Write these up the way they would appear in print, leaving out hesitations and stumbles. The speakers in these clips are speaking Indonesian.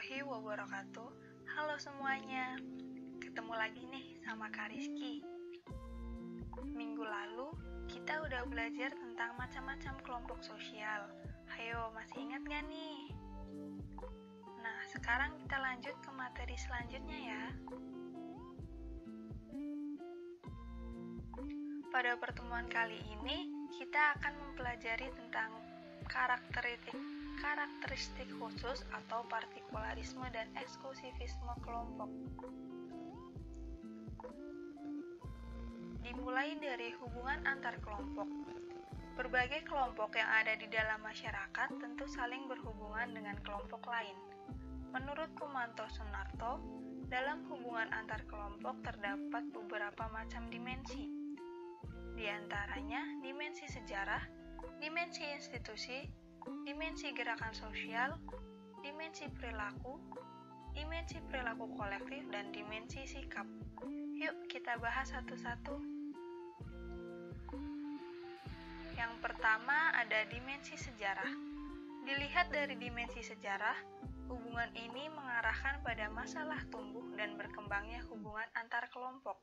warahmatullahi wabarakatuh. Halo semuanya, ketemu lagi nih sama Kak Rizky. Minggu lalu kita udah belajar tentang macam-macam kelompok sosial. Hayo, masih ingat gak nih? Nah, sekarang kita lanjut ke materi selanjutnya ya. Pada pertemuan kali ini, kita akan mempelajari tentang karakteristik khusus atau partikularisme dan eksklusivisme kelompok. Dimulai dari hubungan antar kelompok. Berbagai kelompok yang ada di dalam masyarakat tentu saling berhubungan dengan kelompok lain. Menurut Kumanto Sunarto, dalam hubungan antar kelompok terdapat beberapa macam dimensi. Di antaranya dimensi sejarah, dimensi institusi, dimensi gerakan sosial, dimensi perilaku kolektif, dan dimensi sikap. Yuk kita bahas satu-satu. Yang pertama ada dimensi sejarah. Dilihat dari dimensi sejarah, hubungan ini mengarahkan pada masalah tumbuh dan berkembangnya hubungan antar kelompok.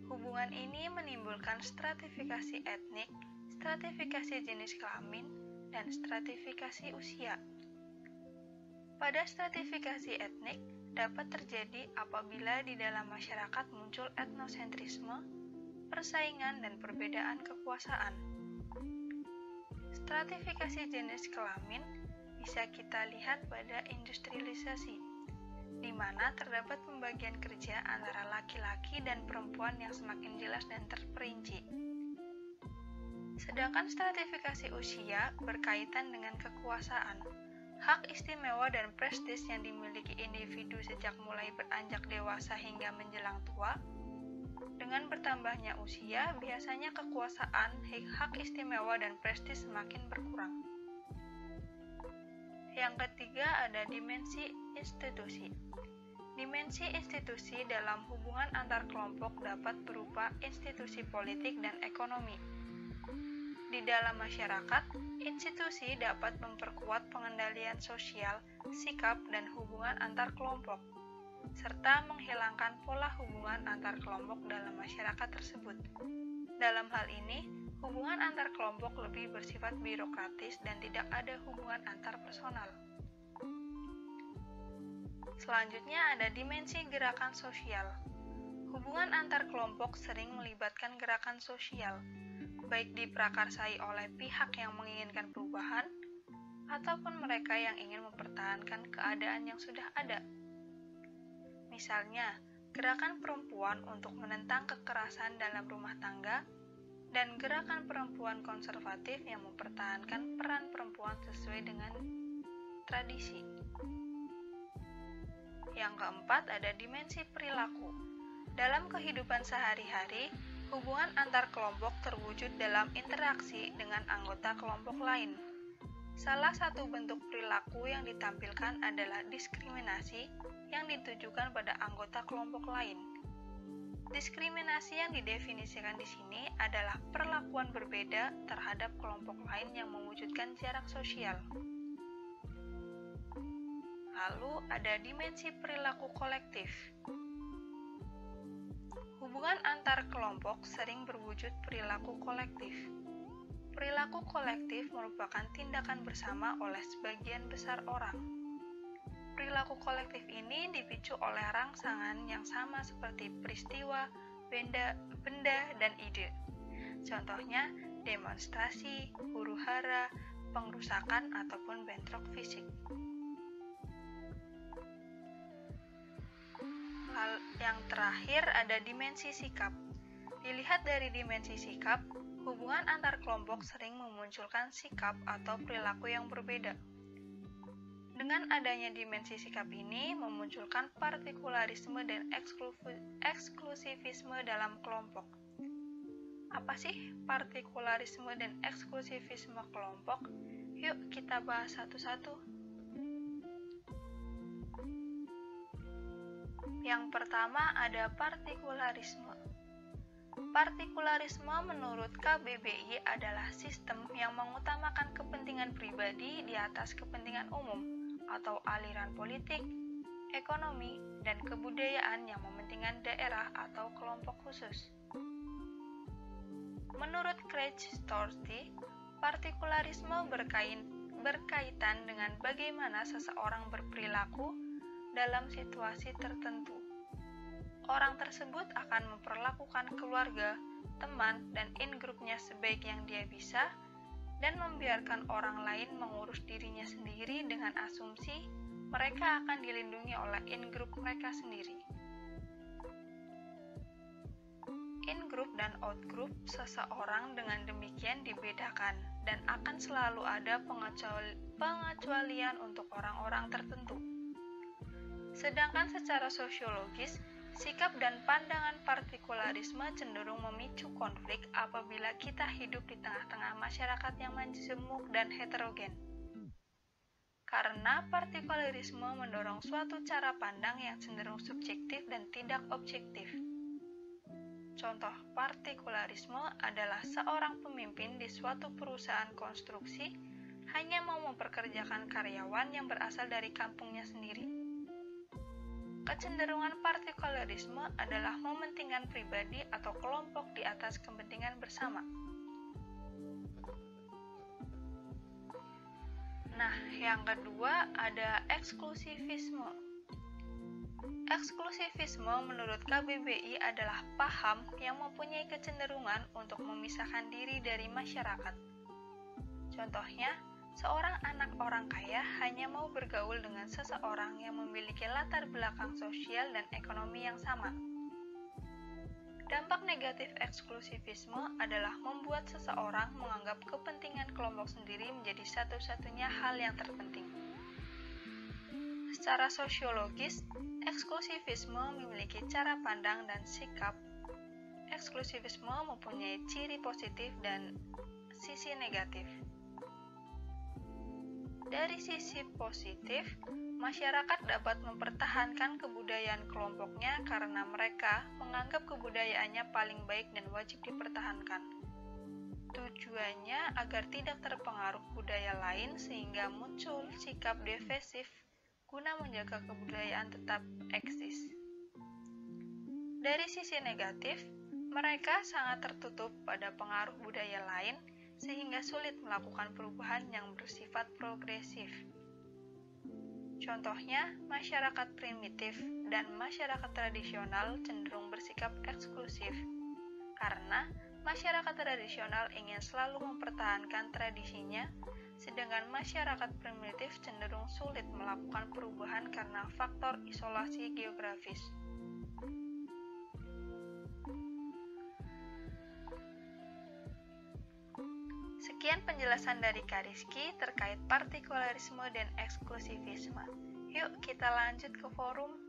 Hubungan ini menimbulkan stratifikasi etnik, stratifikasi jenis kelamin, dan stratifikasi usia. Pada stratifikasi etnik dapat terjadi apabila di dalam masyarakat muncul etnosentrisme, persaingan, dan perbedaan kekuasaan. Stratifikasi jenis kelamin bisa kita lihat pada industrialisasi, di mana terdapat pembagian kerja antara laki-laki dan perempuan yang semakin jelas dan terperinci. Sedangkan stratifikasi usia berkaitan dengan kekuasaan, hak istimewa dan prestis yang dimiliki individu sejak mulai beranjak dewasa hingga menjelang tua. Dengan bertambahnya usia, biasanya kekuasaan, hak istimewa, dan prestis semakin berkurang. Yang ketiga ada dimensi institusi. Dimensi institusi dalam hubungan antar kelompok dapat berupa institusi politik dan ekonomi. Di dalam masyarakat, institusi dapat memperkuat pengendalian sosial, sikap, dan hubungan antar kelompok, serta menghilangkan pola hubungan antar kelompok dalam masyarakat tersebut. Dalam hal ini, hubungan antar kelompok lebih bersifat birokratis dan tidak ada hubungan antar personal. Selanjutnya ada dimensi gerakan sosial. Hubungan antar kelompok sering melibatkan gerakan sosial, baik diprakarsai oleh pihak yang menginginkan perubahan, ataupun mereka yang ingin mempertahankan keadaan yang sudah ada. Misalnya, gerakan perempuan untuk menentang kekerasan dalam rumah tangga, dan gerakan perempuan konservatif yang mempertahankan peran perempuan sesuai dengan tradisi. Yang keempat ada dimensi perilaku. Dalam kehidupan sehari-hari, hubungan antar kelompok terwujud dalam interaksi dengan anggota kelompok lain. Salah satu bentuk perilaku yang ditampilkan adalah diskriminasi yang ditujukan pada anggota kelompok lain. Diskriminasi yang didefinisikan di sini adalah perlakuan berbeda terhadap kelompok lain yang mewujudkan jarak sosial. Lalu ada dimensi perilaku kolektif. Hubungan antar kelompok sering berwujud perilaku kolektif. Perilaku kolektif merupakan tindakan bersama oleh sebagian besar orang. Perilaku kolektif ini dipicu oleh rangsangan yang sama seperti peristiwa, benda, dan ide. Contohnya, demonstrasi, huru-hara, pengrusakan, ataupun bentrok fisik. Yang terakhir ada dimensi sikap. Dilihat dari dimensi sikap, hubungan antar kelompok sering memunculkan sikap atau perilaku yang berbeda. Dengan adanya dimensi sikap ini memunculkan partikularisme dan eksklusivisme dalam kelompok. Apa sih partikularisme dan eksklusivisme kelompok? Yuk kita bahas satu-satu. Yang pertama ada partikularisme. Partikularisme menurut KBBI adalah sistem yang mengutamakan kepentingan pribadi di atas kepentingan umum. atau aliran politik, ekonomi, dan kebudayaan yang mementingkan daerah atau kelompok khusus. Menurut Craig Dorsey, partikularisme berkaitan dengan bagaimana seseorang berperilaku dalam situasi tertentu. Orang tersebut akan memperlakukan keluarga, teman, dan in-grupnya sebaik yang dia bisa, dan membiarkan orang lain mengurus dirinya sendiri dengan asumsi mereka akan dilindungi oleh in-group mereka sendiri. In-group dan out-group seseorang dengan demikian dibedakan, dan akan selalu ada pengecualian untuk orang-orang tertentu. Sedangkan secara sosiologis, sikap dan pandangan partikularisme cenderung memicu konflik apabila kita hidup di tengah-tengah masyarakat yang majemuk dan heterogen. Karena partikularisme mendorong suatu cara pandang yang cenderung subjektif dan tidak objektif. Contoh partikularisme adalah seorang pemimpin di suatu perusahaan konstruksi hanya mau mempekerjakan karyawan yang berasal dari kampungnya sendiri. Kecenderungan partikularisme adalah mementingkan pribadi atau kelompok di atas kepentingan bersama. Nah, yang kedua ada eksklusivisme. Eksklusivisme menurut KBBI adalah paham yang mempunyai kecenderungan untuk memisahkan diri dari masyarakat. Contohnya, seorang anak orang kaya hanya mau bergaul dengan seseorang yang memiliki latar belakang sosial dan ekonomi yang sama. Dampak negatif eksklusivisme adalah membuat seseorang menganggap kepentingan kelompok sendiri menjadi satu-satunya hal yang terpenting. Secara sosiologis, eksklusivisme memiliki cara pandang dan sikap. Eksklusivisme mempunyai ciri positif dan sisi negatif. Dari sisi positif, masyarakat dapat mempertahankan kebudayaan kelompoknya karena mereka menganggap kebudayaannya paling baik dan wajib dipertahankan. Tujuannya agar tidak terpengaruh budaya lain sehingga muncul sikap defensif guna menjaga kebudayaan tetap eksis. Dari sisi negatif, mereka sangat tertutup pada pengaruh budaya lain sehingga sulit melakukan perubahan yang bersifat progresif. Contohnya, masyarakat primitif dan masyarakat tradisional cenderung bersikap eksklusif, karena masyarakat tradisional ingin selalu mempertahankan tradisinya, sedangkan masyarakat primitif cenderung sulit melakukan perubahan karena faktor isolasi geografis. Sekian penjelasan dari Kak Rizky terkait partikularisme dan eksklusivisme. Yuk kita lanjut ke forum.